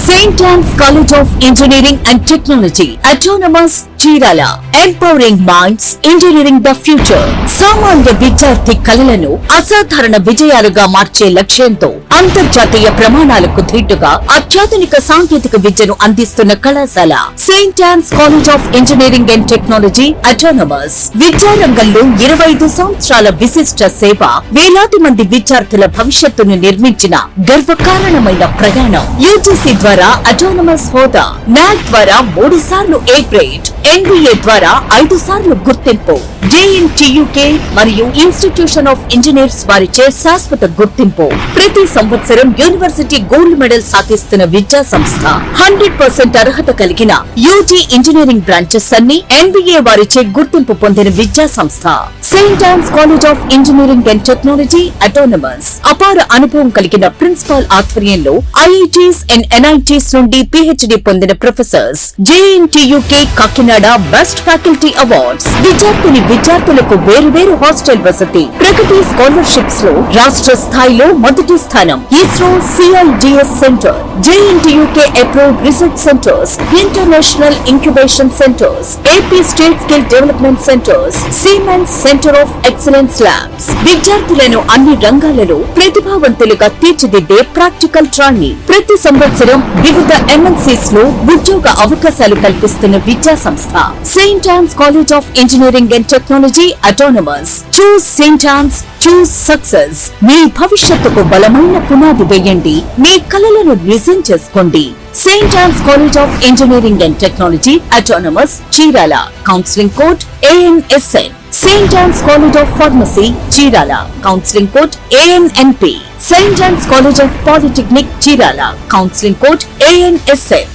St. Anne's College of Engineering and Technology, Autonomous Chirala, Empowering Minds, Engineering the Future. సామాన్య విద్యార్థి కలలను అసాధారణ విజయాలుగా మార్చే లక్ష్యంతో అంతర్జాతీయ ప్రమాణాలకు ధీటుగా అత్యాధునిక సాంకేతిక విద్యను అందిస్తున్న కళాశాల saint Ann's college of engineering and technology autonomous. విద్యారంగంలో 25 సంవత్సరాల విశిష్ట సేవ, వేలాది మంది విద్యార్థుల భవిష్యత్తును నిర్మించిన గర్వకారణమైన ప్రయాణం. యూజీసీ ద్వారా అటానమస్ హోదా, నాక్ ద్వారా 3 సార్లు ఏ గ్రేడ్, NBA ద్వారా 5 సార్లు గుర్తింపు, JNTUK మరియు ఇన్స్టిట్యూషన్ ఆఫ్ ఇంజనీర్స్ వారిచే శాశ్వత గుర్తింపు. ప్రతి సంవత్సరం యూనివర్సిటీ గోల్డ్ మెడల్ సాధిస్తున్న విద్యా సంస్థ. 100% అర్హత కలిగిన యూజీ ఇంజనీరింగ్ బ్రాంచెస్ అన్ని NBA వారిచే గుర్తింపు పొందిన విద్యా సంస్థ Saint Ann's college of engineering and technology autonomous. అపార అనుభవం కలిగిన ప్రిన్సిపాల్ ఆధ్వర్యంలో IITs అండ్ NITs నుండి PhD పొందిన professors. JNTUK Kakinada best faculty awards. విద్యార్థులకు వేరు హాస్టల్ వసతి. ప్రగతి స్కాలర్షిప్స్ లో రాష్ట్ర స్థాయిలో మొదటి స్థానం. ISRO CIGS centre, JNTUK approved research centres, international incubation centres, AP state skill development centres, siemens centre of excellence labs. విద్యార్థులను అన్ని రంగాలలో ప్రతిభావంతులుగా తీర్చిదిద్దే ప్రాక్టికల్ ట్రైనింగ్. ప్రతి సంవత్సరం వివిధ MNCs లో ఉద్యోగ అవకాశాలు కల్పిస్తున్న విద్యా సంస్థ Saint Ann's college of engineering and technology Autonomous. Choose Saint Ann's, choose success. మీ భవిష్యత్తుకు బలమైన పునాది వేయండి. మీ కలలను నిజం చేసుకోండి. Saint Ann's college of engineering and technology Autonomous, Chirala. Counselling code ANSN. Saint Ann's college of Pharmacy, Chirala. Counselling code ANNP. Saint Ann's college of Polytechnic, Chirala. Counselling code ANSN.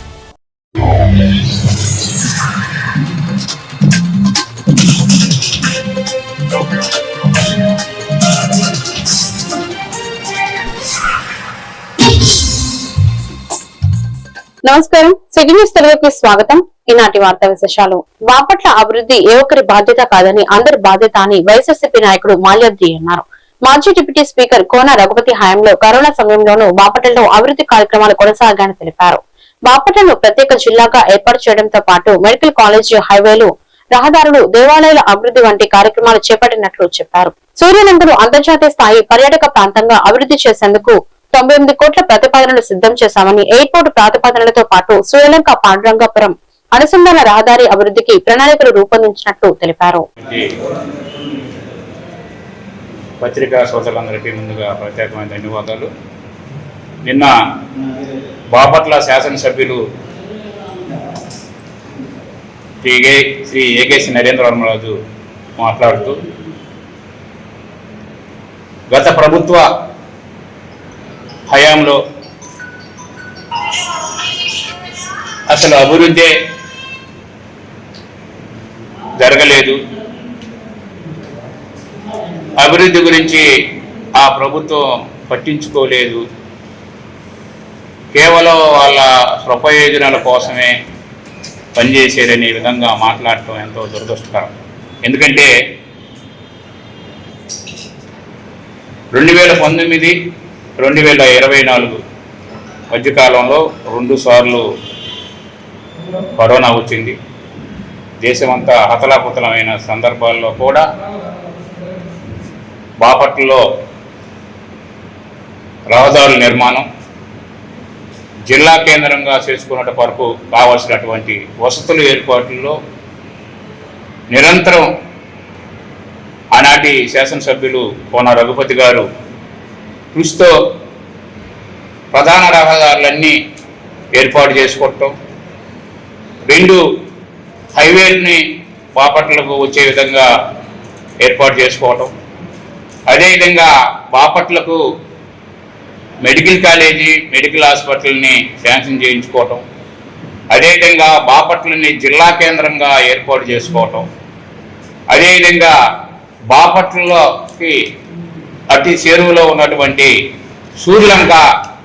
నమస్కారం, సిటీ న్యూస్ తెలుగుకి స్వాగతం. ఈనాటి వార్తా విశేషాలు. బాపట్ల అభివృద్ధి ఏ ఒక్కరి బాధ్యత కాదని అందరి బాధ్యత అని వైఎస్ఆర్సీపీ నాయకుడు మాల్యాద్రి అన్నారు. మాజీ డిప్యూటీ స్పీకర్ కోన రఘుపతి హయాంలో కరోనా సమయంలోనూ బాపట్లలో అభివృద్ధి కార్యక్రమాలు కొనసాగాయని తెలిపారు. బాపట్లను ప్రత్యేక జిల్లాగా ఏర్పాటు చేయడంతో పాటు మెడికల్ కాలేజీ, హైవేలు, రహదారులు, దేవాలయాల అభివృద్ధి వంటి కార్యక్రమాలు చేపట్టినట్లు చెప్పారు. సూర్యలంకను అంతర్జాతీయ స్థాయి పర్యాటక ప్రాంతంగా అభివృద్ధి చేసేందుకు 98 కోట్ల ప్రతిపాదనలు సిద్ధం చేశామని, ఎయిర్పోర్టు ప్రతిపాదనలతో పాటు సూర్యలంక పాండురంగాపురం అనుసంధాన రహదారి అభివృద్ధికి ప్రణాళికలు రూపొందించినట్లు తెలిపారు. పత్రికా సోదరులందరికీ ముందుగా ప్రత్యేకమైన ధన్యవాదాలు. నిన్న బాపట్ల శాసనసభ్యులు శ్రీ ఏకేసి నరేంద్ర వర్మరాజు మాట్లాడుతూ గత ప్రభుత్వ హయాంలో అసలు అభివృద్ధి జరగలేదు, అభివృద్ధి గురించి ఆ ప్రభుత్వం పట్టించుకోలేదు, కేవలం వాళ్ళ స్వప్రయోజనాల కోసమే పనిచేసేదనే విధంగా మాట్లాడటం ఎంతో దురదృష్టకరం. ఎందుకంటే 2019, 2024 మధ్యకాలంలో 2 సార్లు కరోనా వచ్చింది. దేశమంతా హతలాకుతలమైన సందర్భాల్లో కూడా బాపట్లలో రహదారుల నిర్మాణం, జిల్లా కేంద్రంగా చేసుకున్నట వరకు కావాల్సినటువంటి వసతుల ఏర్పాట్లలో నిరంతరం ఆనాటి శాసనసభ్యులు కోన రఘుపతి గారు కృషితో ప్రధాన రహదారులన్నీ ఏర్పాటు చేసుకోవటం, 2 హైవేలని బాపట్లకు వచ్చే విధంగా ఏర్పాటు చేసుకోవటం, అదేవిధంగా బాపట్లకు మెడికల్ కాలేజీ, మెడికల్ హాస్పిటల్ని శాంక్షన్ చేయించుకోవటం, అదేవిధంగా బాపట్లని జిల్లా కేంద్రంగా ఏర్పాటు చేసుకోవటం, అదేవిధంగా బాపట్లలోకి అతి చేరువలో ఉన్నటువంటి సూర్యలంక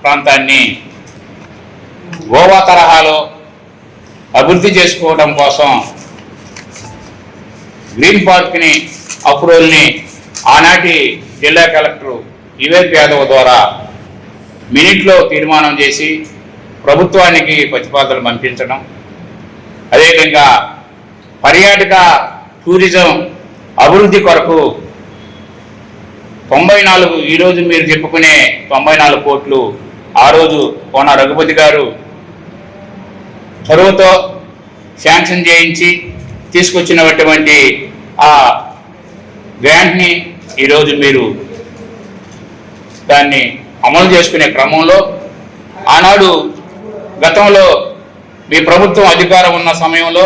ప్రాంతాన్ని గోవా తరహాలో అభివృద్ధి చేసుకోవడం కోసం గ్రీన్ పార్క్ని అప్రూవల్ని ఆనాటి జిల్లా కలెక్టర్ వివేక్ యాదవ్ ద్వారా మినిట్లో తీర్మానం చేసి ప్రభుత్వానికి ప్రతిపాదనలు పంపించడం, అదేవిధంగా పర్యాటక టూరిజం అభివృద్ధి కొరకు 94 ఈరోజు మీరు చెప్పుకునే 94 కోట్లు ఆ రోజు కోన రఘుపతి గారు చొరవతో శాంక్షన్ చేయించి తీసుకొచ్చినటువంటి ఆ గ్రాంట్ని ఈరోజు మీరు దాన్ని అమలు చేసుకునే క్రమంలో ఆనాడు గతంలో మీ ప్రభుత్వం అధికారం ఉన్న సమయంలో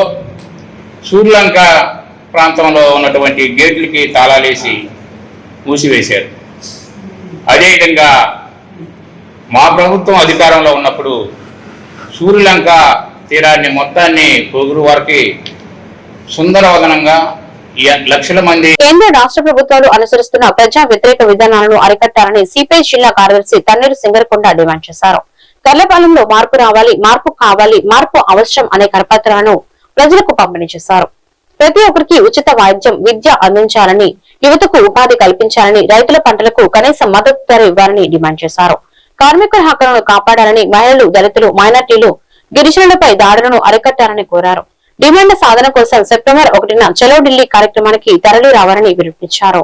శ్రీలంక ప్రాంతంలో ఉన్నటువంటి గేట్లకి తాళాలేసి మూసివేశారు. అదేవిధంగా మా ప్రభుత్వం అధికారంలో ఉన్నప్పుడు శ్రీలంక తీరాన్ని మొత్తాన్ని పొగురు వారికి సుందరవదనంగా లక్షల మంది. కేంద్ర రాష్ట్ర ప్రభుత్వాలు అనుసరిస్తున్న ప్రజా వ్యతిరేక విధానాలను అరికట్టాలని సిపిఐ జిల్లా కార్యదర్శి తన్నీరు సింగరకొండ డిమాండ్ చేశారు. కర్లపాలెంలో మార్పు రావాలి, మార్పు కావాలి, మార్పు అవసరం అనే కరపత్రాలను ప్రజలకు పంపిణీ చేశారు. ప్రతి ఒక్కరికి ఉచిత వైద్యం, విద్య అందించాలని, యువతకు ఉపాధి కల్పించాలని, రైతుల పంటలకు కనీస మద్దతు ధర ఇవ్వాలని డిమాండ్ చేశారు. కార్మికుల హక్కులను కాపాడాలని, మహిళలు, దళితులు, మైనార్టీలు, గిరిజనులపై దాడులను అరికట్టాలని కోరారు. డిమాండ్ సాధన కోసం సెప్టెంబర్ 1న చలో ఢిల్లీ కార్యక్రమానికి తరలి రావాలని పిలుపునిచ్చారు.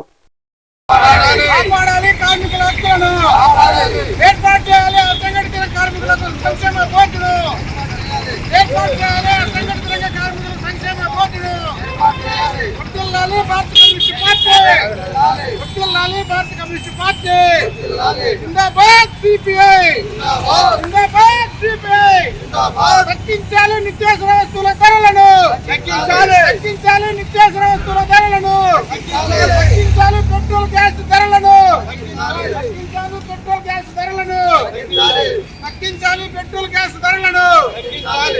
భారత కమ్యూనిస్ట్ పార్టీ జిందాబాద్, సిపిఐ జిందాబాద్, సిపిఐ తగ్గించాలి నిత్యావసర వస్తువుల ధరలను, తగ్గించాలి నిత్యావసర వస్తువుల ధరలను, తగ్గించాలి పెట్రోల్ గ్యాస్ ధరలను, తగ్గించాలి పెట్రోల్ గ్యాస్ ధరలను, తగ్గించాలి పెట్రోల్ గ్యాస్ ధరలను.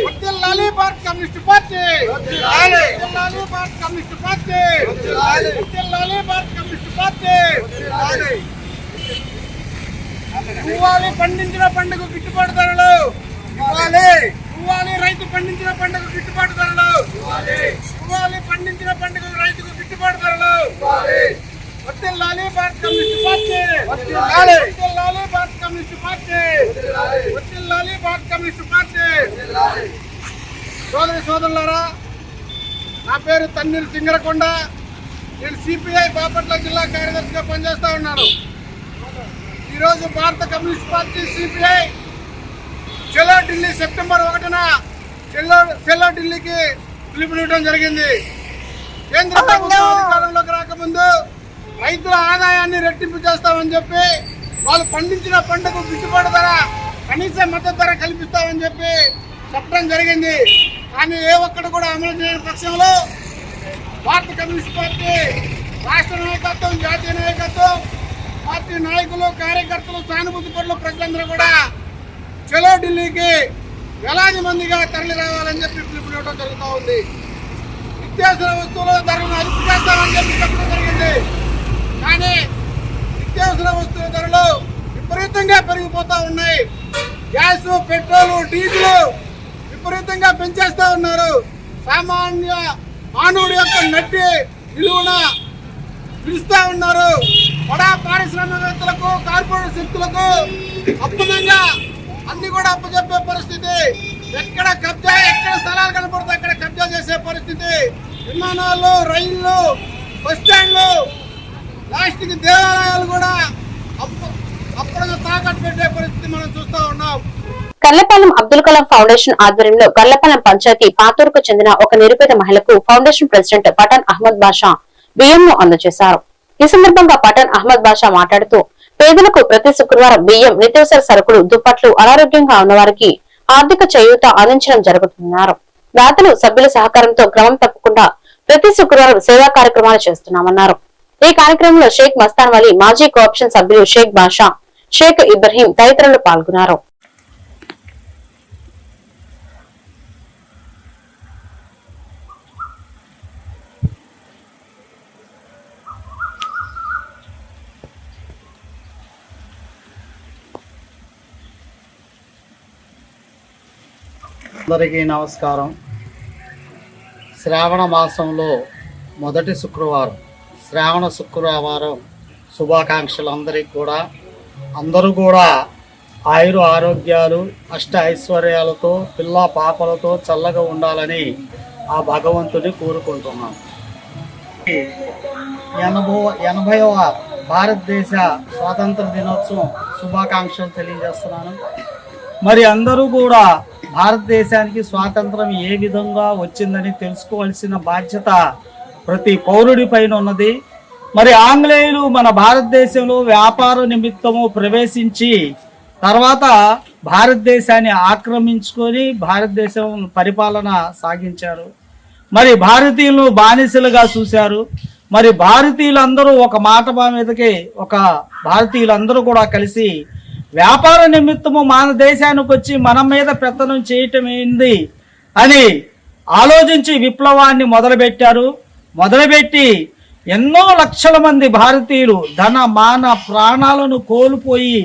వర్ధిల్లాలి భారత కమ్యూనిస్ట్ పార్టీ, వర్ధిల్లాలి భారత కమ్యూనిస్ట్ పార్టీ, వర్ధిల్లాలి భారత కమ్యూనిస్ట్ పార్టీ. ఇవ్వాలి పండించిన పంటకు గిట్టుబాటు ధరలు, ఇవ్వాలి రైతు పండించిన పంటకు గిట్టుబాటు ధరలు, ఇవ్వాలి పండించిన పంటకు రైతుకు గిట్టుబాటు ధరలు. వర్ధిల్లాలి భారత కమ్యూనిస్ట్ పార్టీ, వర్ధిల్లాలి భారత కమ్యూనిస్ట్ పార్టీ, వర్ధిల్లాలి భారత కమ్యూనిస్ట్ పార్టీ. సోదరి సోదరులారా, నా పేరు తన్నీరు సింగరకొండ. నేను సిపిఐ బాపట్ల జిల్లా కార్యదర్శిగా పనిచేస్తా ఉన్నాను. ఈరోజు భారత కమ్యూనిస్ట్ పార్టీ సిపిఐ చలో ఢిల్లీ సెప్టెంబర్ 1న చలో ఢిల్లీకి పిలుపునివ్వడం జరిగింది. కేంద్ర ప్రభుత్వం అధికారంలోకి రాకముందు రైతుల ఆదాయాన్ని రెట్టింపు చేస్తామని చెప్పి, వాళ్ళు పండించిన పంటకు గిట్టుబాటు ధర, కనీస మద్దతు ధర కల్పిస్తామని చెప్పి చెప్పడం జరిగింది. కానీ ఏ ఒక్కడు కూడా అమలు చేయని పక్షంలో భారత కమ్యూనిస్ట్ పార్టీ రాష్ట్ర నాయకత్వం, జాతీయ నాయకత్వం, పార్టీ నాయకులు, కార్యకర్తలు, సానుభూతి పరులు ప్రజలందరూ కూడా చలో ఢిల్లీకి వేలాది మందిగా తరలి రావాలని చెప్పి పిలుపునివ్వడం జరుగుతూ ఉంది. నిత్యావసర వస్తువుల ధరలను అదుపు చేస్తామని చెప్పి చెప్పడం జరిగింది. కానీ నిత్యావసర వస్తువుల ధరలు విపరీతంగా పెరిగిపోతా ఉన్నాయి. గ్యాస్, పెట్రోల్, డీజిల్ విపరీతంగా పెంచేస్తా ఉన్నారు. సామాన్య మానవుడి యొక్క నట్టి విలువన పిలుస్తా ఉన్నారు. బడా పారిశ్రామికవేత్తలకు, కార్పొరేట్ శక్తులకు అప్పనంగా అన్ని కూడా అప్పచెప్పే పరిస్థితి. ఎక్కడ కబ్జా, ఎక్కడ స్థలాలు కనపడితే అక్కడ కబ్జా చేసే పరిస్థితి. విమానాలు, రైళ్లు, బస్ స్టాండ్లు, లాస్ట్కి దేవాలయాలు కూడా అప్పుడుగా తాకట్టు పెట్టే పరిస్థితి మనం చూస్తా ఉన్నాం. కర్లపాలెం అబ్దుల్ కలాం ఫౌండేషన్ ఆధ్వర్యంలో కర్లపాలెం పంచాయతీ పాతూరుకు చెందిన ఒక నిరుపేద మహిళకు ఫౌండేషన్ ప్రెసిడెంట్ పఠాన్ అహ్మద్ బాషా బియ్యంను అందజేశారు. ఈ సందర్భంగా పఠాన్ అహ్మద్ బాషా మాట్లాడుతూ, పేదలకు ప్రతి శుక్రవారం బియ్యం, నిత్యావసర సరుకులు, దుప్పట్లు, అనారోగ్యంగా ఉన్నవారికి ఆర్థిక చేయూత అందించడం జరుగుతుందన్నారు. దాతలు, సభ్యుల సహకారంతో క్రమం తప్పకుండా ప్రతి శుక్రవారం సేవా కార్యక్రమాలు చేస్తున్నామన్నారు. ఈ కార్యక్రమంలో షేక్ మస్తాన్ వలీ, మాజీ కోఆప్షన్ సభ్యులు షేక్ బాషా, షేక్ ఇబ్రహీం తదితరులు పాల్గొన్నారు. అందరికీ నమస్కారం. శ్రావణ మాసంలో మొదటి శుక్రవారం, శ్రావణ శుక్రవారం శుభాకాంక్షలు అందరికీ కూడా. అందరూ కూడా ఆయుర ఆరోగ్యాలు అష్ట ఐశ్వర్యాలతో పిల్ల పాపలతో చల్లగా ఉండాలని ఆ భగవంతుని కోరుకుంటున్నాం. 80వ భారతదేశ స్వాతంత్ర దినోత్సవం శుభాకాంక్షలు తెలియజేస్తున్నాను. మరి అందరూ కూడా భారతదేశానికి స్వాతంత్రం ఏ విధంగా వచ్చిందని తెలుసుకోవాల్సిన బాధ్యత ప్రతి పౌరుడి పైన ఉన్నది. మరి ఆంగ్లేయులు మన భారతదేశంలో వ్యాపార నిమిత్తము ప్రవేశించి తర్వాత భారతదేశాన్ని ఆక్రమించుకొని భారతదేశం పరిపాలన సాగించారు. మరి భారతీయులను బానిసలుగా చూశారు. మరి భారతీయులందరూ ఒక మాట మీదకి భారతీయులందరూ కూడా కలిసి వ్యాపార నిమిత్తము మన దేశానికి వచ్చి మన మీద పెత్తనం చేయటం ఏంది అని ఆలోచించి విప్లవాన్ని మొదలుపెట్టి ఎన్నో లక్షల మంది భారతీయులు ధన మాన ప్రాణాలను కోల్పోయి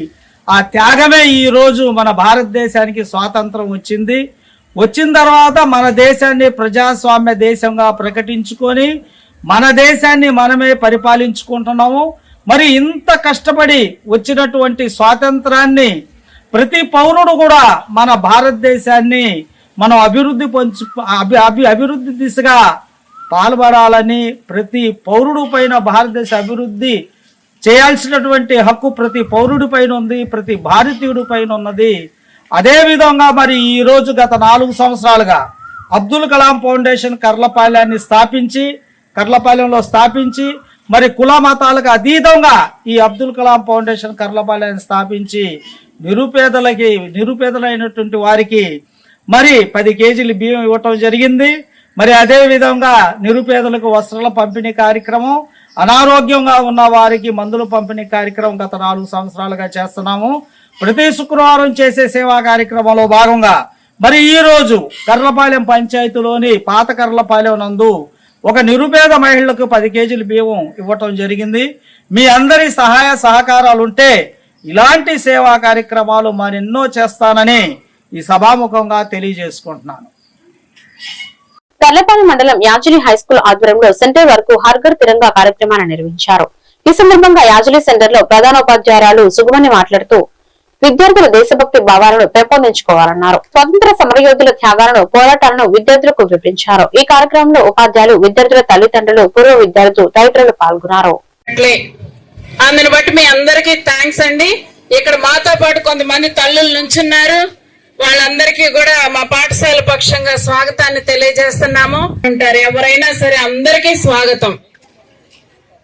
ఆ త్యాగమే ఈరోజు మన భారతదేశానికి స్వాతంత్రం వచ్చిన తర్వాత మన దేశాన్ని ప్రజాస్వామ్య దేశంగా ప్రకటించుకొని మన దేశాన్ని మనమే పరిపాలించుకుంటున్నాము. మరి ఇంత కష్టపడి వచ్చినటువంటి స్వాతంత్రాన్ని ప్రతి పౌరుడు కూడా మన భారతదేశాన్ని మనం అభివృద్ధి దిశగా పాల్పడాలని ప్రతి పౌరుడు పైన భారతదేశ అభివృద్ధి చేయాల్సినటువంటి హక్కు ప్రతి పౌరుడి పైన ఉంది, ప్రతి భారతీయుడి పైన ఉన్నది. అదేవిధంగా మరి ఈరోజు గత 4 సంవత్సరాలుగా అబ్దుల్ కలాం ఫౌండేషన్ కర్లపాలెంలో స్థాపించి మరి కుల మతాలకు అతీతంగా ఈ అబ్దుల్ కలాం ఫౌండేషన్ కర్లపాలెంని స్థాపించి నిరుపేదలైనటువంటి వారికి మరి 10 కేజీలు బియ్యం ఇవ్వటం జరిగింది. మరి అదే విధంగా నిరుపేదలకు వస్త్రాల పంపిణీ కార్యక్రమం, అనారోగ్యంగా ఉన్న వారికి మందుల పంపిణీ కార్యక్రమం గత 4 సంవత్సరాలుగా చేస్తున్నాము. ప్రతి శుక్రవారం చేసే సేవా కార్యక్రమంలో భాగంగా మరి ఈ రోజు కర్లపాలెం పంచాయతీలోని పాత కర్లపాలెం నందు ఒక నిరుపేద మహిళలకు 10 కేజీలు బియ్యం ఇవ్వటం జరిగింది. మీ అందరి సహాయ సహకారాలు ఉంటే ఇలాంటి సేవా కార్యక్రమాలు మరెన్నో చేస్తానని ఈ సభాముఖంగా తెలియజేసుకుంటున్నాను. కర్లపాలెం మండలం యాజలి హైస్కూల్ ఆధ్వర్యంలో సెంటర్ వరకు హర్ఘర్ తిరంగా కార్యక్రమాన్ని నిర్వహించారు. ఈ సందర్భంగా యాజలి సెంటర్ లో ప్రధానోపాధ్యాయురాలు సుగుమని మాట్లాడుతూ విద్యార్థుల దేశభక్తి భావాలను పెంపొందించుకోవాలన్నారు. స్వతంత్ర సమరయోధుల త్యాగాలను, పోరాటాలను విద్యార్థులకు వివరించారు. ఈ కార్యక్రమంలో ఉపాధ్యాయులు, విద్యార్థుల తల్లిదండ్రులు, పూర్వ విద్యార్థులు తదితరులు పాల్గొన్నారు. అందుని బట్టి మీ అందరికీ థ్యాంక్స్ అండి. ఇక్కడ మాతో పాటు కొంతమంది తల్లులు నుంచున్నారు. వాళ్ళందరికీ కూడా మా పాఠశాల పక్షంగా స్వాగతాన్ని తెలియజేస్తున్నాము. ఉంటారు ఎవరైనా సరే అందరికీ స్వాగతం.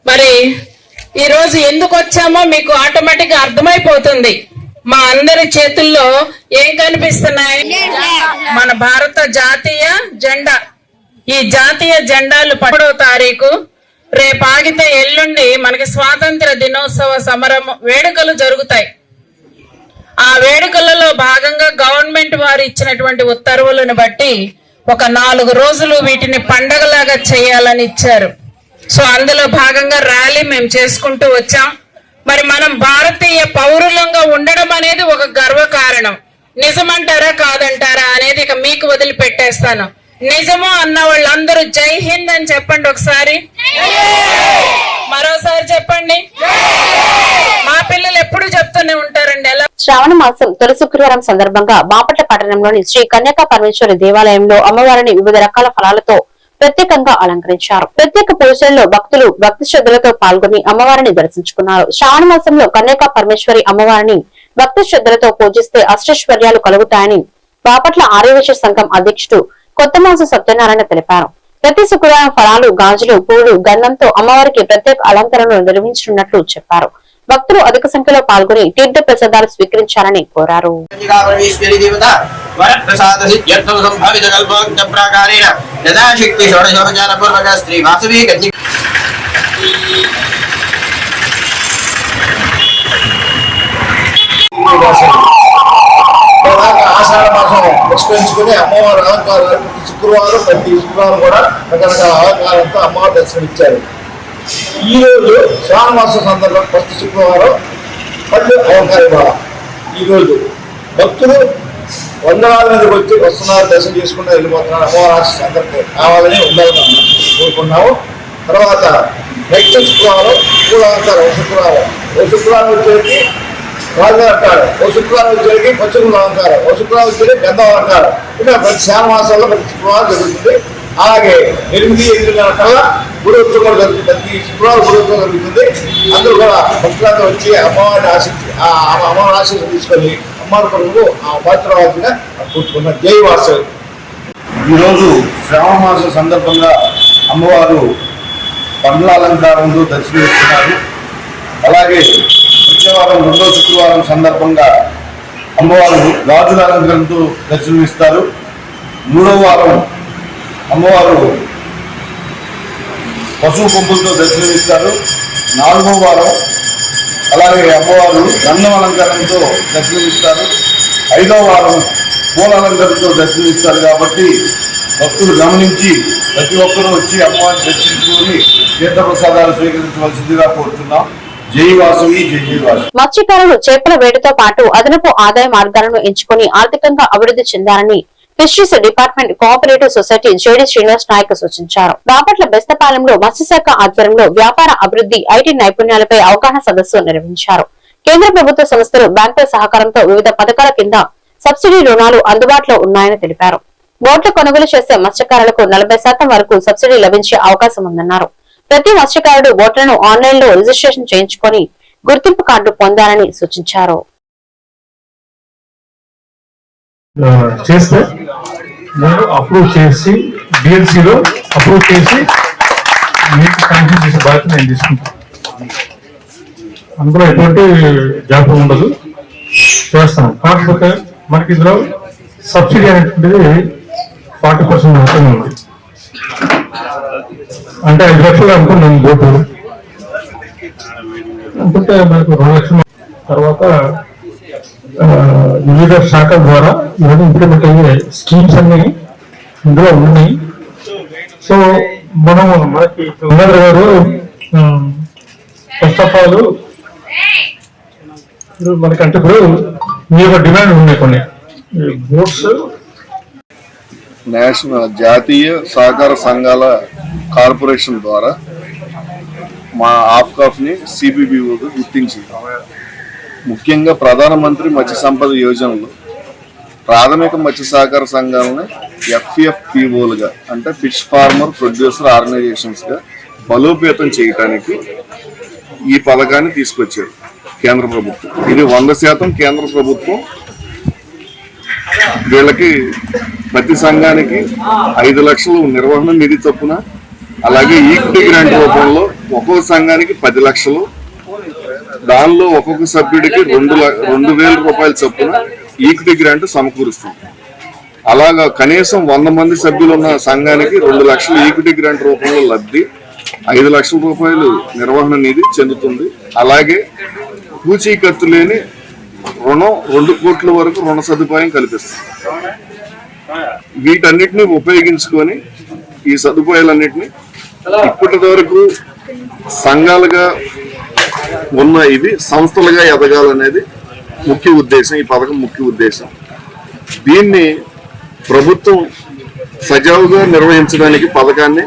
మరి ఈ రోజు ఎందుకు వచ్చామో మీకు ఆటోమేటిక్ గా అర్థమైపోతుంది. మా అందరి చేతుల్లో ఏం కనిపిస్తున్నాయి? మన భారత జాతీయ జెండా. ఈ జాతీయ జెండాలు 10వ తారీఖు రేపు ఆగితే ఎల్లుండి మనకి స్వాతంత్ర దినోత్సవ సమరం వేడుకలు జరుగుతాయి. ఆ వేడుకలలో భాగంగా గవర్నమెంట్ వారు ఇచ్చినటువంటి ఉత్తర్వులను బట్టి ఒక 4 రోజులు వీటిని పండగలాగా చేయాలని ఇచ్చారు. సో అందులో భాగంగా ర్యాలీ మేము చేసుకుంటూ వచ్చాం. మరి మనం భారతీయ పౌరులంగా ఉండడం అనేది ఒక గర్వకారణం. నిజమంటారా కాదంటారా అనేది ఇక మీకు వదిలిపెట్టేస్తాను. నిజము అన్న వాళ్ళందరూ జై హింద్ అని చెప్పండి ఒకసారి. మరోసారి చెప్పండి. మా పిల్లలు ఎప్పుడు చెప్తూనే ఉంటారండి. ఎలా శ్రావణ మాసం తొలి శుక్రవారం సందర్భంగా బాపట్ల పట్టణంలోని శ్రీ కన్యకా పరమేశ్వరి దేవాలయంలో అమ్మవారిని వివిధ రకాల ఫలాలతో ప్రత్యేకంగా అలంకరించారు. ప్రత్యేక పూజల్లో భక్తులు భక్తి శ్రద్ధలతో పాల్గొని అమ్మవారిని దర్శించుకున్నారు. శ్రావణ మాసంలో కన్యకా పరమేశ్వరి అమ్మవారిని భక్తి శ్రద్ధలతో పూజిస్తే అష్టైశ్వర్యాలు కలుగుతాయని బాపట్ల ఆర్యవేశ సంఘం అధ్యక్షుడు కొత్తమాసు సత్యనారాయణ తెలిపారు. ప్రతి శుక్రవారం ఫలాలు, గాజులు, పూలు, గంధంతో అమ్మవారికి ప్రత్యేక అలంకరణలు నిర్వహించనున్నట్లు చెప్పారు. భక్తులు అధిక సంఖ్యలో పాల్గొని తీర్థ ప్రసాదాలు స్వీకరించాలని కోరారు. ఆషాఢ మాసం పుష్కరించుకుని అమ్మవారి అలంకారాలు ప్రతి శుక్రవారం కూడా రకరకాల అలంకారంతో అమ్మవారు దర్శనమిచ్చారు. ఈ రోజు శ్రావణ మాసం సందర్భంగా ఫస్ట్ శుక్రవారం మళ్ళీ అలంకారం. ఈరోజు భక్తులు వందలాది మందికి వచ్చి వస్తున్నారు, దర్శనం చేసుకుంటూ వెళ్ళిపోతున్నారు. అమ్మవారి ఆశీస్సు అందరికీ కావాలని ఉండాలని కోరుకున్నాము. తర్వాత నెక్స్ట్ శుక్రవారం పూల అలంకారం. శుక్రవారం వచ్చేసి వాళ్ళు అంటారు. ఓ శుక్రవారం వచ్చేకి పచ్చుకులు అలంకారం, ఓ శుక్రవారం వచ్చేది గంధం అలంకారం. ఇలా ప్రతి శ్రావణ ప్రతి శుక్రవారం జరుగుతుంది. అలాగే 8 కల్లా గురుత్సవం కూడా జరుగుతుంది. ప్రతి శుక్రవారం గురుత్సవం జరుగుతుంది. అందరూ కూడా భక్తులందరూ వచ్చి అమ్మవారిని అమ్మవారి ఆశీస్సు తీసుకొని అమ్మవారి కొరకు ఆ పాత్రవాసిగా కూర్చుకున్న జైవాసు. ఈరోజు శ్రావణ మాసం సందర్భంగా అమ్మవారు పండ్ల అలంకారంతో దర్శనమిస్తున్నారు. అలాగే వచ్చే వారం 2వ శుక్రవారం సందర్భంగా అమ్మవారు గాజుల అలంకారంతో దర్శనమిస్తారు. 3వ వారం అమ్మవారు పశువు పంపులతో దర్శనమిస్తారు. 4వ వారం అలాగే అమ్మవారు గంధం అలంకారంతో దర్శనమిస్తారు. 5వ వారం పూల అలంకారంతో దర్శనమిస్తారు. కాబట్టి భక్తులు గమనించి ప్రతి ఒక్కరూ వచ్చి అమ్మవారిని దర్శించుకొని తీర్థప్రసాదాలు స్వీకరించవలసిందిగా కోరుతున్నాం. జై వాసవి, జై జై వాసవి. మత్స్యకారులు చేపల వేటతో పాటు అదనపు ఆదాయ మార్గాలను ఎంచుకొని ఆర్థికంగా అభివృద్ధి చెందాలని fisheries department cooperative society JD Srinivas Nayak సూచించారు. బాపట్ల బెస్తపాలెంలో మత్స్యశాఖ ఆధ్వర్యంలో వ్యాపార అభివృద్ధి, ఐటీ నైపుణ్యాలపై అవగాహన సదస్సు నిర్వహించారు. కేంద్ర ప్రభుత్వ సంస్థలు బ్యాంకుల సహకారంతో వివిధ పథకాల కింద సబ్సిడీ రుణాలు అందుబాటులో ఉన్నాయని తెలిపారు. బోట్లు కొనుగోలు చేసే మత్స్యకారులకు 40% వరకు సబ్సిడీ లభించే అవకాశం ఉందన్నారు. ప్రతి మత్స్యకారుడు బోట్లను ఆన్లైన్ లో రిజిస్ట్రేషన్ చేయించుకొని గుర్తింపు కార్డు పొందాలని సూచించారు. చేస్తే నేను అప్రూవ్ చేసి డిఎల్సీలో అప్రూవ్ చేసి మీకు శాంక్షన్ చేసే బాధ్యత నేను తీసుకుంటాను. అందులో ఎటువంటి జాబ్ ఉండదు, చేస్తాను. కాకపోతే మనకి ఇందులో సబ్సిడీ అనేటువంటిది 40% మాత్రమే ఉంది. అంటే 5 లక్షలు అనుకున్నాను బోటు అనుకుంటే మనకు 2 లక్షలు. తర్వాత వివిధ శాఖల ద్వారా ఇవన్నీ ఇంప్లిమెంట్ అయ్యే స్కీమ్స్ అన్ని ఇందులో ఉన్నాయి. సో మనకి గంగాధర్ గారు ఫస్ట్ ఆఫ్ ఆల్ మనకంటే ఇప్పుడు మీ యొక్క డిమాండ్ ఉన్నాయి కొన్ని బోట్స్. జాతీయ సహకార సంఘాల కార్పొరేషన్ ద్వారా మా ఆఫ్కాఫ్ని సిబిబిఓగా గుర్తించి ముఖ్యంగా ప్రధానమంత్రి మత్స్య సంపద యోజనలో ప్రాథమిక మత్స్య సహకార సంఘాలను FFPOలుగా అంటే ఫిష్ ఫార్మర్ ప్రొడ్యూసర్ ఆర్గనైజేషన్స్గా బలోపేతం చేయడానికి ఈ పథకాన్ని తీసుకొచ్చారు కేంద్ర ప్రభుత్వం. ఇది 100% కేంద్ర ప్రభుత్వం వీళ్ళకి ప్రతి సంఘానికి 5 లక్షలు నిర్వహణ నిధి చొప్పున, అలాగే ఈక్విటీ గ్రాంట్ రూపంలో ఒక్కొక్క సంఘానికి 10 లక్షలు, దానిలో ఒక్కొక్క సభ్యుడికి 2,000 రూపాయల చొప్పున ఈక్విటీ గ్రాంట్ సమకూరుస్తుంది. అలాగా కనీసం 100 మంది సభ్యులు ఉన్న సంఘానికి 2 లక్షలు ఈక్విటీ గ్రాంట్ రూపంలో లబ్ధి, 5 లక్షల రూపాయలు నిర్వహణ నిధి చెందుతుంది. అలాగే పూచీకత్తు లేని రుణం 2 కోట్ల వరకు రుణ సదుపాయం కల్పిస్తుంది. వీటన్నిటిని ఉపయోగించుకొని ఈ సదుపాయాలన్నిటిని ఇప్పటి వరకు సంఘాలుగా ఉన్న ఇది సంస్థలుగా ఎదగాలనేది ముఖ్య ఉద్దేశం. ఈ పథకం ముఖ్య ఉద్దేశం. దీన్ని ప్రభుత్వం సజావుగా నిర్వహించడానికి పథకాన్ని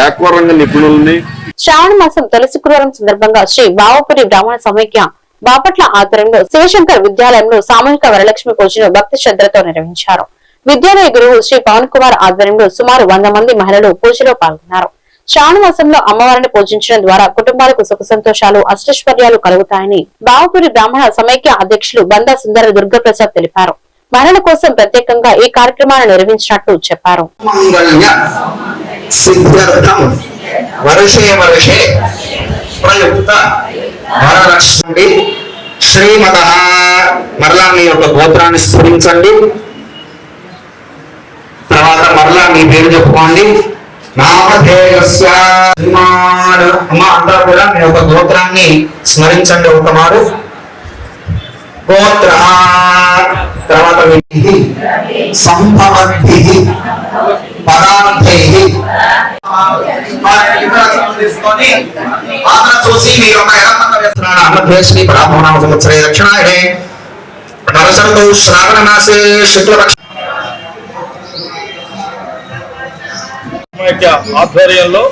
ఆక్వారంగ నిపుణుల్ని. శ్రావణ మాసం తొలి శుక్రవారం సందర్భంగా శ్రీ బావపురి బ్రాహ్మణ సమైక్య బాపట్ల ఆధ్వర్యంలో శివశంకర్ విద్యాలయంలో సామూహిక వరలక్ష్మి పూజను భక్తి శ్రద్ధలతో నిర్వహించారు. విద్యాలయ గురువు శ్రీ పవన్ కుమార్ ఆధ్వర్యంలో సుమారు 100 మంది మహిళలు పూజలో పాల్గొన్నారు. శ్రావణ మాసంలో అమ్మవారిని పూజించడం ద్వారా కుటుంబాలకు సుఖ సంతోషాలు, అష్టైశ్వర్యాలు కలుగుతాయని బావపురి బ్రాహ్మణ సమైక్య అధ్యక్షులు బందా సుందర దుర్గప్రసాద్ తెలిపారు. మహిళల కోసం ప్రత్యేకంగా ఈ కార్యక్రమాన్ని నిర్వహించినట్లు చెప్పారు. వరలక్ష్మి శ్రీమత మరలా మీ యొక్క గోత్రాన్ని స్ఫురించండి. తర్వాత మరలా మీ పేరు చెప్పుకోండి. నామధేయస్య అమ్మ అంతా కూడా మీ యొక్క గోత్రాన్ని స్మరించండి. ఒక మారు గోత్ర, తర్వాత సంభవద్భి పదార్థై చూసి మీ యొక్క అన్నభ్యేశ్వరి పరాభవనామ సంవత్సరే దక్షిణాయనే నరసంతో శ్రావణ మాసే శుక్లపక్ష ఆధ్వర్యంలో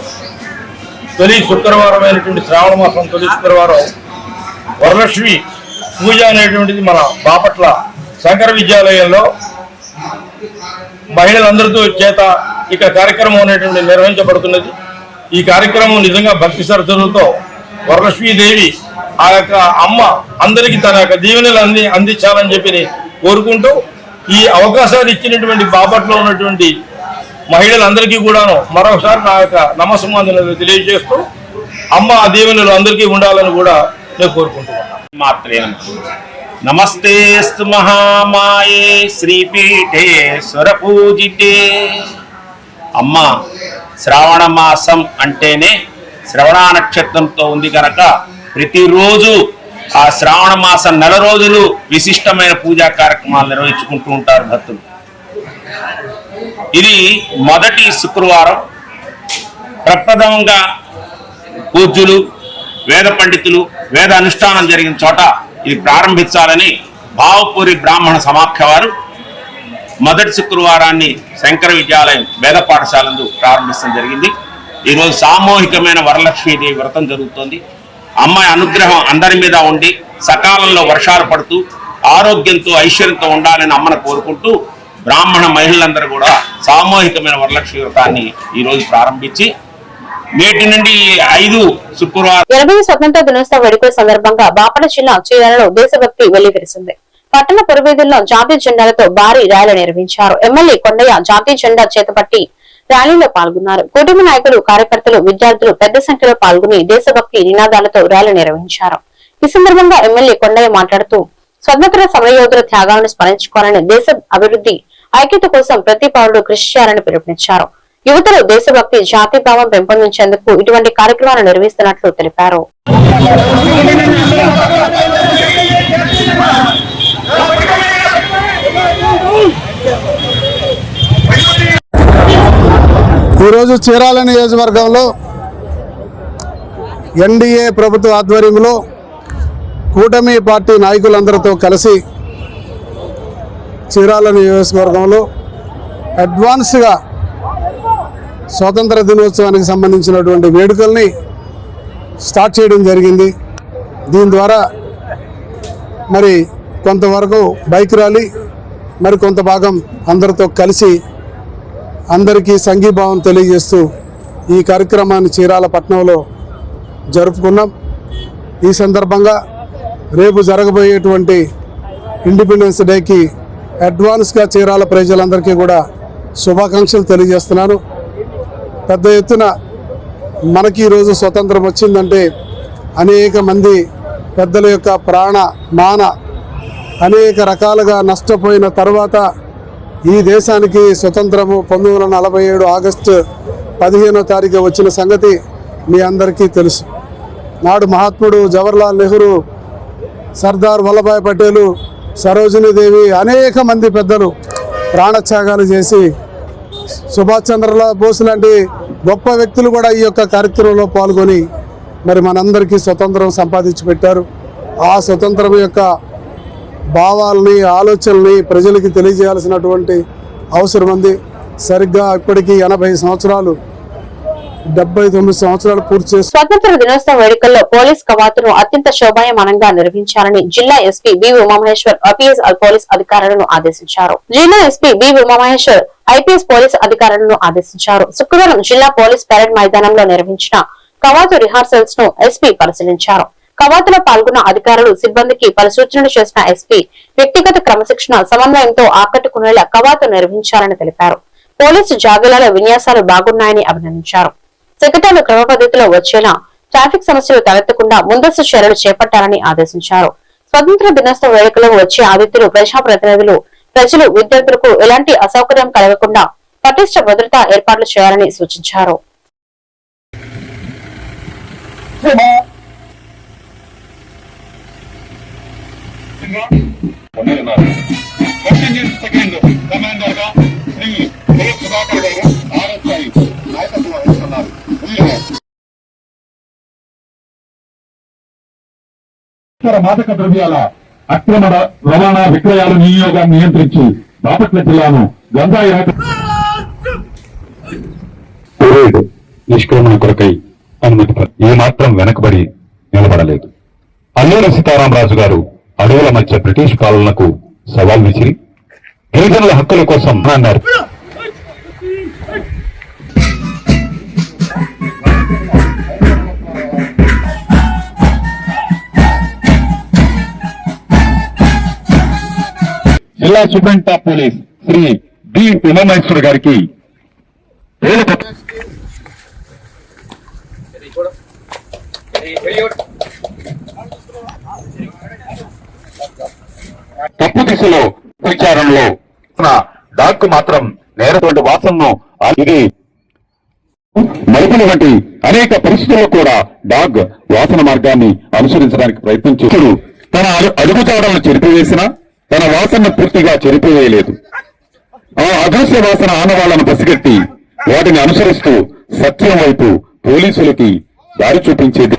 తొలి శుక్రవారం అయినటువంటి శ్రావణ మాసం తొలి శుక్రవారం వరలక్ష్మి పూజ అనేటువంటిది మన బాపట్ల శంకర విద్యాలయంలో మహిళలందరితో చేత ఇక కార్యక్రమం అనేటువంటి నిర్వహించబడుతున్నది. ఈ కార్యక్రమం నిజంగా భక్తి శ్రద్ధలతో వరలక్ష్మీదేవి ఆ యొక్క అమ్మ అందరికీ తన యొక్క దీవెనలు అందించాలని చెప్పి కోరుకుంటూ ఈ అవకాశాన్ని ఇచ్చినటువంటి బాపట్లో ఉన్నటువంటి మహిళలందరికీ కూడాను మరొకసారి నా యొక్క నమస్సుమాంజలు తెలియజేస్తూ అమ్మ ఆ దీవెనలు అందరికీ ఉండాలని కూడా నేను కోరుకుంటున్నాను. మాత్రే నమస్తేస్తు మహామాయే శ్రీపీఠే స్వరపూజితే. అమ్మ శ్రావణ మాసం అంటేనే శ్రవణ నక్షత్రంతో ఉంది కనుక ప్రతిరోజు ఆ శ్రావణ మాసం 4 రోజులు విశిష్టమైన పూజా కార్యక్రమాలు నిర్వహించుకుంటూ ఉంటారు భక్తులు. ఇది మొదటి శుక్రవారం ప్రప్రథమంగా పూజ్యులు వేద పండితులు వేద అనుష్ఠానం జరిగిన చోట ఇది ప్రారంభించాలని భావపూరి బ్రాహ్మణ సమాఖ్య వారు మొదటి శుక్రవారాన్ని శంకర విద్యాలయం వేద పాఠశాలందు ప్రారంభించడం జరిగింది. ఈరోజు సామూహికమైన వరలక్ష్మీదేవి వ్రతం జరుగుతోంది. అమ్మాయి అనుగ్రహం అందరి మీద ఉండి సకాలంలో వర్షాలు పడుతూ ఆరోగ్యంతో ఐశ్వర్యంతో ఉండాలని అమ్మను కోరుకుంటూ బ్రాహ్మణ మహిళలందరూ కూడా సామూహికమైన వరలక్ష్మి వ్రతాన్ని ఈ రోజు ప్రారంభించి నేటి నుండి 5 శుక్రవారం 80 స్వతంత్ర దినోత్సవ వేడుకల సందర్భంగా బాపట్ల జిల్లా చీరాలలో దేశభక్తి వెల్లివిరిసింది. పట్టణ పురవీధుల్లో జాతీయ జెండాలతో భారీ ర్యాలీ నిర్వహించారు. ఎమ్మెల్యే కొండయ్య జాతీయ జెండా చేతపట్టి ర్యాలీలో పాల్గొన్నారు. కూటమి నాయకులు కార్యకర్తలు విద్యార్థులు పెద్ద సంఖ్యలో పాల్గొని దేశభక్తి నినాదాలతో ర్యాలీ నిర్వహించారు. ఈ సందర్భంగా ఎమ్మెల్యే కొండయ్య మాట్లాడుతూ స్వతంత్ర సమరయోధుల త్యాగాలను స్మరించుకోవాలని దేశ అభివృద్ధి ఐక్యత కోసం ప్రతి పౌరుడు కృషి చేయాలని పిలుపునిచ్చారు. యువతలో దేశభక్తి జాతీయభావం పెంపొందించేందుకు ఇటువంటి కార్యక్రమాలు నిర్వహిస్తున్నట్లు తెలిపారు. ఈరోజు చీరాల నియోజకవర్గంలో ఎన్డీఏ ప్రభుత్వ ఆధ్వర్యంలో కూటమి పార్టీ నాయకులందరితో కలిసి చీరాల నియోజకవర్గంలో అడ్వాన్స్గా స్వాతంత్ర దినోత్సవానికి సంబంధించినటువంటి వేడుకల్ని స్టార్ట్ చేయడం జరిగింది. దీని ద్వారా మరి కొంతవరకు బైక్ ర్యాలీ, మరి కొంత భాగం అందరితో కలిసి అందరికీ సంఘీభావం తెలియజేస్తూ ఈ కార్యక్రమాన్ని చీరాల పట్టణంలో జరుపుకున్నాం. ఈ సందర్భంగా రేపు జరగబోయేటువంటి ఇండిపెండెన్స్ డేకి అడ్వాన్స్గా చీరాల ప్రజలందరికీ కూడా శుభాకాంక్షలు తెలియజేస్తున్నాను. పెద్ద ఎత్తున మనకి ఈరోజు స్వతంత్రం వచ్చిందంటే అనేక మంది పెద్దల యొక్క ప్రాణ మాన అనేక రకాలుగా నష్టపోయిన తర్వాత ఈ దేశానికి స్వతంత్రము 1947 ఆగస్టు 15వ తారీఖు వచ్చిన సంగతి మీ అందరికీ తెలుసు. నాడు మహాత్ముడు జవహర్లాల్ నెహ్రూ, సర్దార్ వల్లభాయ్ పటేలు, సరోజినీదేవి అనేక మంది పెద్దలు ప్రాణత్యాగాలు చేసి సుభాష్ చంద్రబోస్ బోస్ లాంటి గొప్ప వ్యక్తులు కూడా ఈ యొక్క కార్యక్రమంలో పాల్గొని మరి మనందరికీ స్వతంత్రం సంపాదించి పెట్టారు. ఆ స్వతంత్రం యొక్క భావాలని ఆలోచనల్ని ప్రజలకి తెలియజేయాల్సినటువంటి అవసరం ఉంది. సరిగ్గా ఇప్పటికీ 80 సంవత్సరాలు 79 సంవత్సరాలు పూర్తి చేసి స్వతంత్ర దినోత్సవ వేడుకల్లో పోలీస్ కవాతును అత్యంత శోభాయమానంగా నిర్వహించాలని జిల్లా SP B Umamaheswar IPS police అధికారులను ఆదేశించారు. జిల్లా SP B Umamaheswar IPS police అధికారులను ఆదేశించారు. శుక్రవారం జిల్లా పోలీస్ పరేడ్ మైదానంలో నిర్వహించిన కవాతు రిహార్సల్స్ ను ఎస్పీ పరిశీలించారు. కవాతులో పాల్గొన్న అధికారులు సిబ్బందికి పలు సూచనలు చేసిన ఎస్పీ వ్యక్తిగత క్రమశిక్షణ సమన్వయంతో ఆకట్టుకునేలా కవాతు నిర్వహించాలని తెలిపారు. పోలీసు జాబిలాల విన్యాసాలు బాగున్నాయని అభినందించారు. సెక్రటరీలు క్రమ పద్ధతిలో వచ్చేలా ట్రాఫిక్ సమస్యలు తలెత్తకుండా ముందస్తు చర్యలు చేపట్టాలని ఆదేశించారు. స్వతంత్ర దినోత్సవ వేడుకలకు వచ్చే అతిథులు, ప్రజాప్రతినిధులు, ప్రజలు, విద్యార్థులకు ఎలాంటి అసౌకర్యం కలగకుండా పటిష్ట భద్రతా ఏర్పాట్లు చేయాలని సూచించారు. మాదక ద్రవ్యాల అక్రమ రవాణా విక్రయాల వినియోగాన్ని నియంత్రించి బాపట్ల జిల్లాను గంజాయి నిష్క్రమణ కొరకై అనుమతి ఏ మాత్రం వెనకబడి నిలబడలేదు. అల్లూరి సీతారామరాజు గారు అడవుల మధ్య బ్రిటిష్ పాలనకు సవాల్ విసిరి గిరిజనుల హక్కుల కోసం అన్నారు. జిల్లా superintendent of police Shri B Umamaheswar గారికి తప్పు దిశలో విచారణలో డాక్ మాత్రం నేరటువంటి వాసనను ఇది మలుపుల వంటి అనేక పరిస్థితుల్లో కూడా డాగ్ వాసన మార్గాన్ని అనుసరించడానికి ప్రయత్నం చేస్తూ తన అడుగుజాడలను చెరిపివేసిన తన వాసనను పూర్తిగా చెరిపివేయలేదు. ఆ అదృశ్య వాసన ఆనవాళ్లను పసిగట్టి వాటిని అనుసరిస్తూ సత్యం వైపు పోలీసులకి దారి చూపించేది.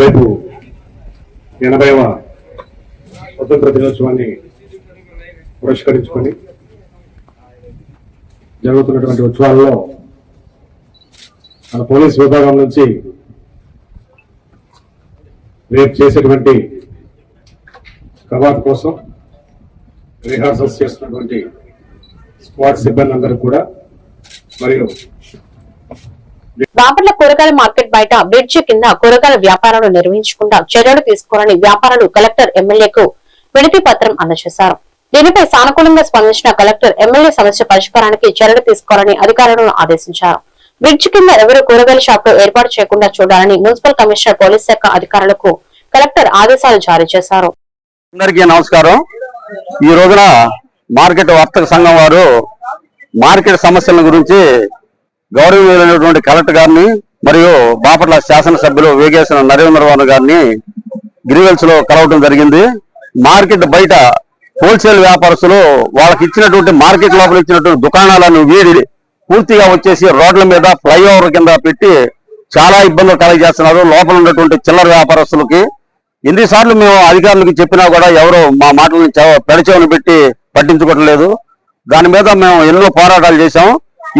రేపు 80వ స్వతంత్ర దినోత్సవాన్ని పురస్కరించుకొని జరుగుతున్నటువంటి ఉత్సవాల్లో మన పోలీస్ విభాగం నుంచి రేపు చేసేటువంటి కవాత్ కోసం రిహార్సల్స్ చేస్తున్నటువంటి స్క్వాడ్ సిబ్బంది అందరూ కూడా మరియు బాపట్ల కూరగాయల మార్కెట్ బయట బ్రిడ్జ్ కింద కూరగాయల వ్యాపారాలు నిర్వహించకుండా చర్యలు తీసుకోవాలని వ్యాపారులు కలెక్టర్ ఎమ్మెల్యేకు వినతి పత్రం అందజేశారు. దీనిపై సానుకూలంగా స్పందించిన కలెక్టర్ ఎమ్మెల్యే సమస్య పరిష్కారానికి చర్యలు తీసుకోవాలని అధికారులను ఆదేశించారు. బ్రిడ్జ్ కింద ఎవరు కూరగాయల షాపులు ఏర్పాటు చేయకుండా చూడాలని మున్సిపల్ కమిషనర్ పోలీస్ శాఖ అధికారులకు కలెక్టర్ ఆదేశాలు జారీ చేశారు. అందరికీ నమస్కారం. ఈ రోజున మార్కెట్ వర్తక సంఘం వారు మార్కెట్ సమస్యల గురించి గౌరవనీయులైనటువంటి కలెక్టర్ గారిని మరియు బాపట్ల శాసనసభ్యులు వేగేశ్వర నరేంద్రబాబు గారిని గ్రీవెల్స్ లో కలవడం జరిగింది. మార్కెట్ బయట హోల్సేల్ వ్యాపారస్తులు వాళ్ళకి ఇచ్చినటువంటి మార్కెట్ లోపల ఇచ్చినటువంటి దుకాణాలను వీడి పూర్తిగా వచ్చేసి రోడ్ల మీద ఫ్లైఓవర్ కింద పెట్టి చాలా ఇబ్బందులు కలగజేస్తున్నారు. లోపల ఉన్నటువంటి చిల్లర వ్యాపారస్తులకి ఎన్నిసార్లు మేము అధికారులకు చెప్పినా కూడా ఎవరు మా మాటలను పెడచెవిని పెట్టి పట్టించుకోవడం లేదు. దాని మీద మేము ఎన్నో పోరాటాలు చేశాం.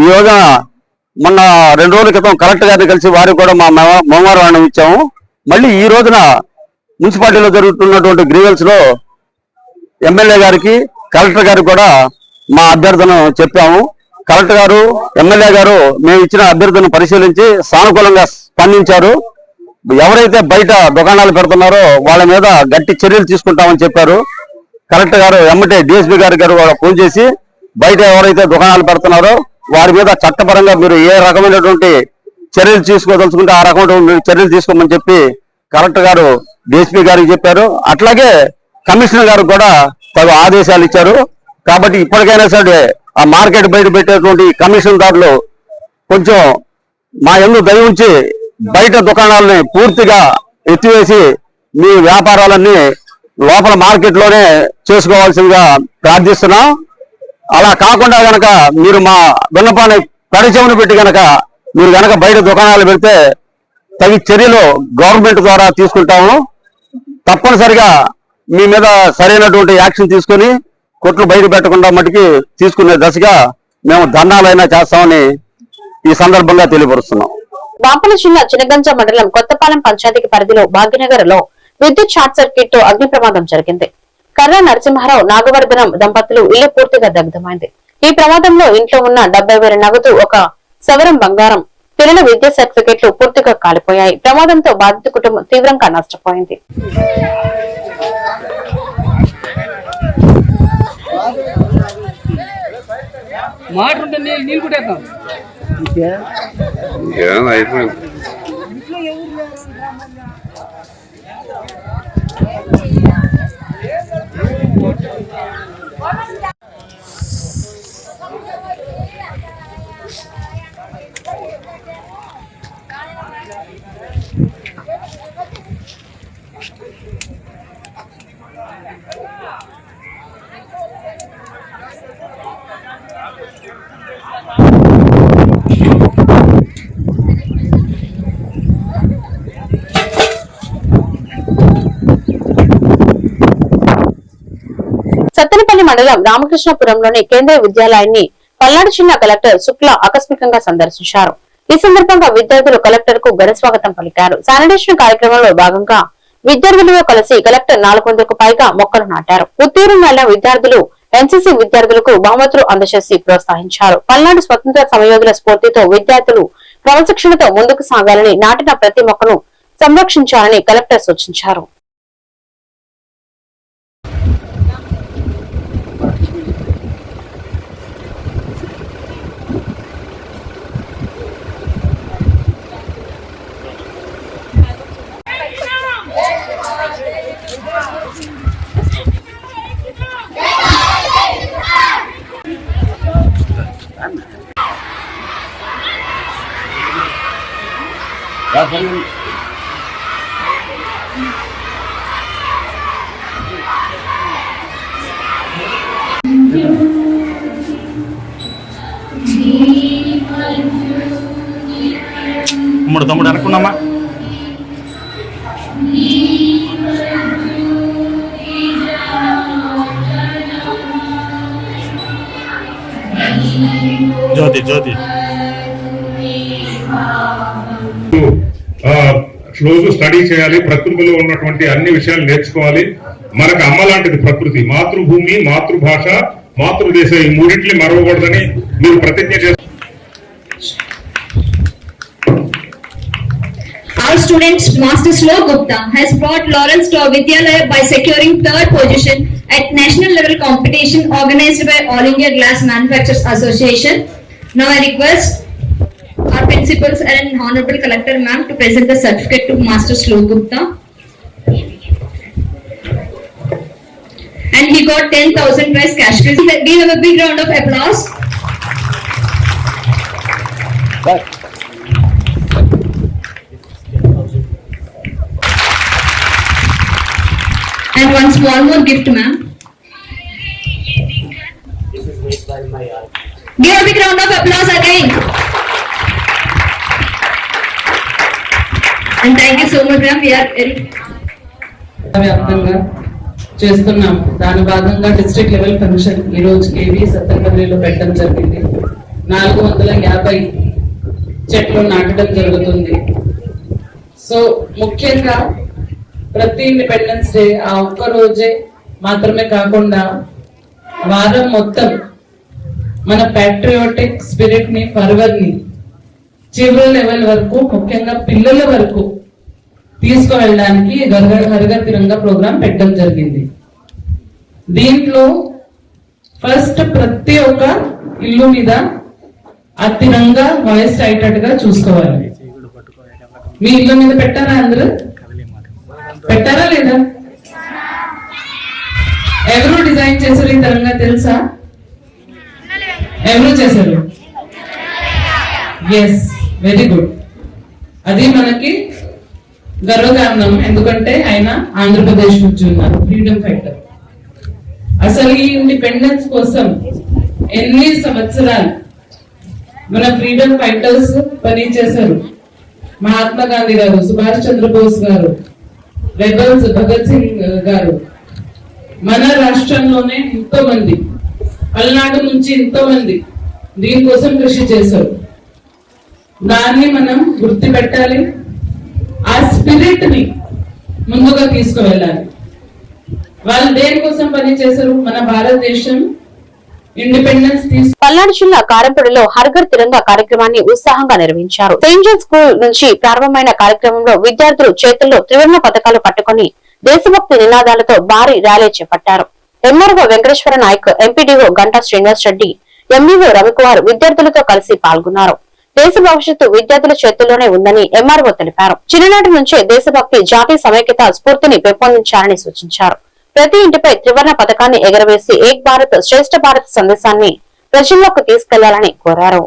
ఈ రోజున మొన్న 2 రోజుల క్రితం కలెక్టర్ గారిని కలిసి వారికి కూడా మా మెమోరాండం ఇచ్చాము. మళ్ళీ ఈ రోజున మున్సిపాలిటీలో జరుగుతున్నటువంటి గ్రీవెల్స్ లో ఎమ్మెల్యే గారికి కలెక్టర్ గారికి కూడా మా అభ్యర్థన చెప్పాము. కలెక్టర్ గారు ఎమ్మెల్యే గారు మేము ఇచ్చిన అభ్యర్థనను పరిశీలించి సానుకూలంగా స్పందించారు. ఎవరైతే బయట దుకాణాలు పెడుతున్నారో వాళ్ళ మీద గట్టి చర్యలు తీసుకుంటామని చెప్పారు. కలెక్టర్ గారు ఎమ్మటే డిఎస్పీ గారు కూడా ఫోన్ చేసి బయట ఎవరైతే దుకాణాలు పెడుతున్నారో వారి మీద చట్టపరంగా మీరు ఏ రకమైనటువంటి చర్యలు తీసుకోదలుచుకుంటే ఆ రకమైన చర్యలు తీసుకోమని చెప్పి కలెక్టర్ గారు డిఎస్పీ గారికి చెప్పారు. అట్లాగే కమిషనర్ గారు కూడా తగు ఆదేశాలు ఇచ్చారు. కాబట్టి ఇప్పటికైనా సరే ఆ మార్కెట్ బయట పెట్టేటువంటి కమిషనర్దారులు కొంచెం మా యందు దయ ఉంచి బయట దుకాణాలని పూర్తిగా ఎత్తివేసి మీ వ్యాపారాలన్నీ లోపల మార్కెట్ లోనే చేసుకోవాల్సిందిగా ప్రార్థిస్తున్నాం. అలా కాకుండా గనక మీరు మా విన్నపాన్ని పరిచయం పెట్టి గనక మీరు గనక బయట దుకాణాలు పెడితే తగి చర్యలు గవర్నమెంట్ ద్వారా తీసుకుంటాము. తప్పనిసరిగా మీ మీద సరైనటువంటి యాక్షన్ తీసుకుని కొట్లు బయట పెట్టకుండా మటుకి తీసుకునే దశగా మేము ధర్నాలైనా చేస్తామని ఈ సందర్భంగా తెలియపరుస్తున్నాం. బాపట్ల జిల్లా చినగంజ మండలం కొత్తపాలెం పంచాయతీ పరిధిలో భాగ్యనగర్ లో విద్యుత్ షార్ట్ సర్క్యూట్ తో అగ్ని ప్రమాదం జరిగింది. కర్ర నరసింహారావు నాగవర్ధనం దంపతులు ఇల్లు పూర్తిగా దగ్ధమైంది. ఈ ప్రమాదంలో ఇంట్లో ఉన్న 70,000 నగదు, ఒక సవరం బంగారం, పిల్లల విద్యా సర్టిఫికెట్లు పూర్తిగా కాలిపోయాయి. ప్రమాదంతో బాధిత కుటుంబం తీవ్రంగా నష్టపోయింది. సత్తెనపల్లి మండలం రామకృష్ణపురంలోని కేంద్రీయ విద్యాలయాన్ని పల్నాడు జిల్లా కలెక్టర్ శుక్లా ఆకస్మికంగా సందర్శించారు. ఈ సందర్భంగా విద్యార్థులు కలెక్టర్ కు ఘన స్వాగతం పలికారు. శానిటేషన్ కార్యక్రమంలో భాగంగా విద్యార్థులతో కలిసి కలెక్టర్ 400కు పైగా మొక్కలు నాటారు. ఉత్తీర్ణులైన విద్యార్థులు ఎన్సీసీ విద్యార్థులకు బహుమతులు అందజేసి ప్రోత్సహించారు. పల్నాడు స్వతంత్ర సమయోధుల స్ఫూర్తితో విద్యార్థులు క్రమశిక్షణతో ముందుకు సాగాలని, నాటిన ప్రతి మొక్కను సంరక్షించాలని కలెక్టర్ సూచించారు. తమ్ముడు అనుకున్నామా జ్యోతి రోజు స్టడీ చేయాలి, ప్రకృతిలో ఉన్నటువంటి అన్ని విషయాలు నేర్చుకోవాలి. మనకు అమ్మ లాంటిది ప్రకృతి, మాతృభూమి, మాతృభాష, మాతృదేశం, ఈ మూడింటిని మరవకూడదని మీరు ప్రతిజ్ఞ చేస్తారు. Our student Master Slok Gupta has brought laurels to our Vidyalaya by securing 3rd position at national level competition organized by All India Glass Manufacturers Association. Now I request our principals and Honorable Collector Ma'am to present the certificate to Master Slok Gupta. And he got 10,000 prize cash prize. We have a big round of applause. And one small more gift, ma'am. Give a big round of applause again. And thank you so much, ma'am. We are very వ్యాప్తంగా చేస్తున్నాం. దాని భాగంగా district level function ఈ రోజు KV సత్తెనపల్లిలో పెట్టడం జరిగింది. 450 చెట్లు నాటడం జరుగుతుంది. సో ముఖ్యంగా ప్రతి ఇండిపెండెన్స్ డే ఆ ఒక్క రోజే మాత్రమే కాకుండా వారం మొత్తం మన ప్యాట్రియాటిక్ స్పిరిట్ ని, ఫర్వర్ ని చివరి లెవెల్ వరకు, ముఖ్యంగా పిల్లల వరకు తీసుకువెళ్ళడానికి హరిగా తిరంగా ప్రోగ్రాం పెట్టడం జరిగింది. దీంట్లో ఫస్ట్ ప్రతి ఒక్క ఇల్లు మీద ఆ తిరంగా వాయిస్ అయ్యేటట్టుగా చూసుకోవాలి. మీ ఇల్లు మీద పెట్టారా? అందరూ పెట్టారా లేదా? ఎవరు డిజైన్ చేశారు ఈ తిరంగా తెలుసా? ఎవరు చేశారు? Yes, very good. అది మనకి గర్వకారణం. ఎందుకంటే ఆయన ఆంధ్రప్రదేశ్ నుంచి ఉన్నారు, ఫ్రీడమ్ ఫైటర్. అసలు ఈ ఇండిపెండెన్స్ కోసం ఎన్ని సంవత్సరాలు మన ఫ్రీడమ్ ఫైటర్స్ పని చేశారు. మహాత్మా గాంధీ గారు, సుభాష్ చంద్రబోస్ గారు, రెబల్స్ భగత్ సింగ్ గారు, మన రాష్ట్రంలోనే ఎంతో మంది, పల్నాడు నుంచి ఎంతో మంది దీనికోసం కృషి చేశారు. దాన్ని మనం గుర్తు పెట్టాలి, ఆ స్పిరిట్ ని ముందుగా తీసుకువెళ్ళాలి. వాళ్ళు దేనికోసం పని చేశారు? మన భారతదేశం ఇండిపెండెన్స్ పల్నాడు జిల్లా కారంపూడిలో హర్ఘర్ తిరంగా కార్యక్రమాన్ని ఉత్సాహంగా నిర్వహించారు. సెయింట్ జాన్ స్కూల్ నుంచి ప్రారంభమైన కార్యక్రమంలో విద్యార్థులు చేతుల్లో త్రివర్ణ పథకాలు పట్టుకుని దేశభక్తి నినాదాలతో భారీ ర్యాలీ చేపట్టారు. MRO Venkateswara Nayak, MPDO Ganta Srinivas Reddy, MEO Ravikumar విద్యార్థులతో కలిసి పాల్గొన్నారు. దేశ భవిష్యత్తు విద్యార్థుల చేతుల్లోనే ఉందని ఎంఆర్ఓ తెలిపారు. చిన్ననాటి నుంచే దేశభక్తి, జాతీయ సమైక్యత స్ఫూర్తిని పెంపొందించాలని సూచించారు. ప్రతి ఇంటిపై త్రివర్ణ పథకాన్ని ఎగరవేసి ఏక్ భారత్ శ్రేష్ఠ భారత్ సందేశాన్ని ప్రజల్లోకి తీసుకెళ్లాలని కోరారు.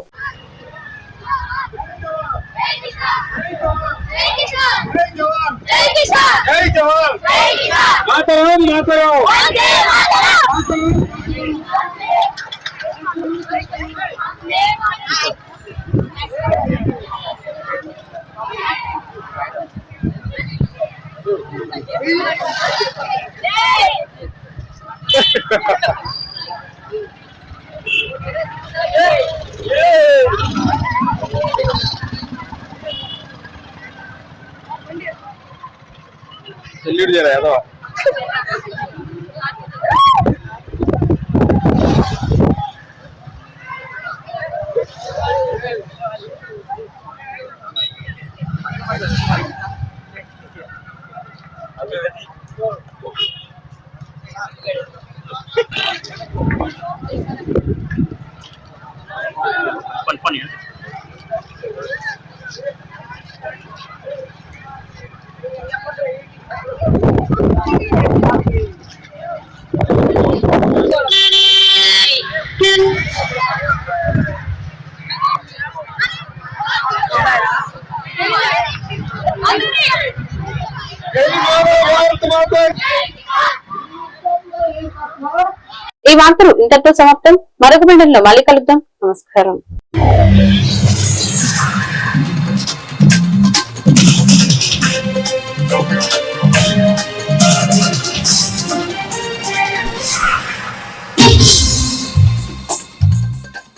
సెల్యూట్ చేయరా ఏదో ఈ వార్తలు ఇంతటితో సమాప్తం. మరొక బిల్డెన్లో మళ్ళీ కలుద్దాం. నమస్కారం.